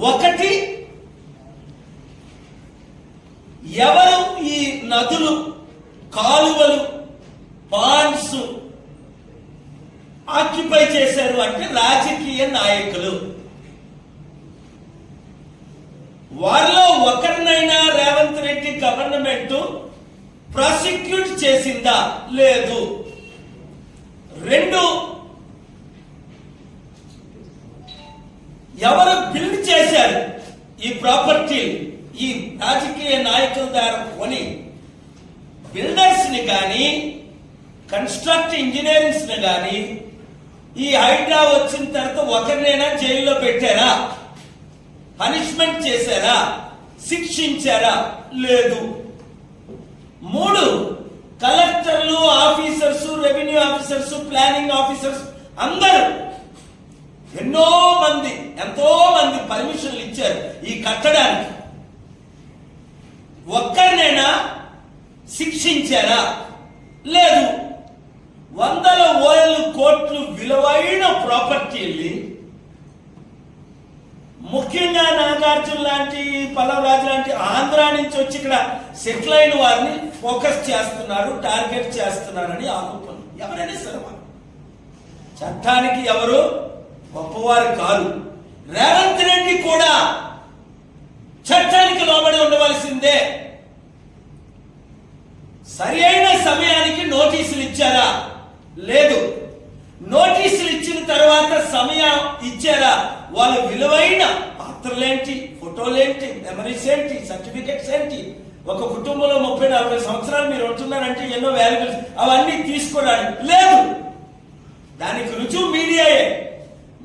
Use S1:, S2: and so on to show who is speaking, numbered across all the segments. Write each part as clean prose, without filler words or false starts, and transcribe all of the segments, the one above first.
S1: ఒకటి, ఎవరు ఈ నదులు, కాలువలు, పాండ్స్ ఆక్యుపై చేశారు అంటే రాజకీయ నాయకులు. వారిలో ఒకరినైనా రేవంత్ రెడ్డి గవర్నమెంట్ ప్రాసిక్యూట్ చేసిందా? లేదు. రెండు, ఎవరు బిల్డ్ చేశారు ఈ ప్రాపర్టీ, ఈ రాజకీయ నాయకుల ద్వారా కొని బిల్డర్స్ ని కానీ కన్స్ట్రక్ట్ ఇంజనీరింగ్స్ ని కానీ ఈ హైడ్రా వచ్చిన తర్వాత ఒకరినైనా జైల్లో పెట్టారా? పనిష్మెంట్ చేశారా? శిక్షించారా? లేదు. మూడు, కలెక్టర్లు, officers, revenue officers, planning officers అందరూ ఎంతో మంది పర్మిషన్లు ఇచ్చారు ఈ కట్టడానికి. ఒక్కరినైనా శిక్షించారా? లేదు. వందల కోట్లు విలువైన ప్రాపర్టీల్ని, ముఖ్యంగా నాగార్జున లాంటి, పల్లవరాజు లాంటి ఆంధ్ర నుంచి వచ్చి ఇక్కడ సెటిల్ అయిన వారిని ఫోకస్ చేస్తున్నారు, టార్గెట్ చేస్తున్నారని ఆరోపణలు. ఎవరైనా సరే చట్టానికి ఎవరు గొప్పవారు కాదు. రేవంత్ రెడ్డి కూడా చట్టానికి లోబడి ఉండవలసిందే. సరి అయిన సమయానికి నోటీసులు ఇచ్చారా? లేదు. నోటీసులు ఇచ్చిన తర్వాత సమయం ఇచ్చారా? వాళ్ళ విలువైన పాత్రలేంటి, ఫోటోలేంటి, మెమరీస్ ఏంటి, సర్టిఫికెట్స్ ఏంటి? ఒక కుటుంబంలో 30-40 సంవత్సరాలు మీరు ఉంటున్నారంటే ఎన్నో వాల్యూస్ అవన్నీ తీసుకోవడానికి లేదు. దానికి రుజువు మీడియాయే.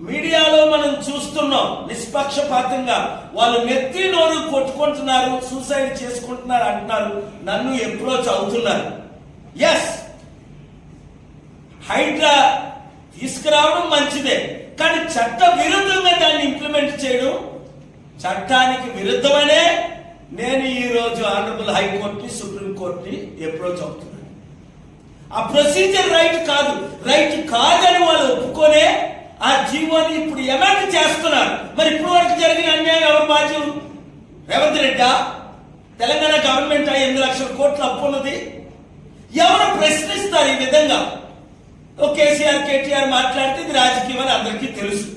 S1: మీడియాలో మనం చూస్తున్నాం నిష్పక్షపాతంగా వాళ్ళు నెత్తి నోరు కొట్టుకుంటున్నారు, సూసైడ్ చేసుకుంటున్నారు అంటున్నారు, నన్ను అప్రోచ్ అవుతున్నారు. ఎస్, హైడ్రా తీసుకురావడం మంచిదే, కానీ చట్ట విరుద్ధంగా దాన్ని ఇంప్లిమెంట్ చేయడం చట్టానికి విరుద్ధమనే నేను ఈ రోజు ఆనరబుల్ హైకోర్టుని, సుప్రీంకోర్టుని అప్రోచ్ అవుతున్నాను. ఆ ప్రొసీజర్ రైట్ కాదని వాళ్ళు ఒప్పుకొనే ఆ జీవోని ఇప్పుడు ఎమెండ్ చేస్తున్నారు. మరి ఇప్పుడు వరకు జరిగిన అన్యాయం ఎవరు బాధ్యులు? రేవంత్ రెడ్డా? తెలంగాణ గవర్నమెంట్ 8 లక్షల కోట్ల అప్పు ఉన్నది. ఎవరు ప్రశ్నిస్తారు ఈ విధంగా? కేసీఆర్, కేటీఆర్ మాట్లాడితే ఇది రాజకీయం అని అందరికీ తెలుసు.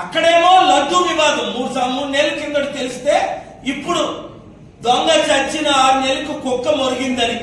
S1: అక్కడేమో లడ్డూ వివాదం 3 నెలల కిందట తెలిస్తే ఇప్పుడు దొంగ చచ్చిన 6 నెలలకు కుక్క మొరిగిందని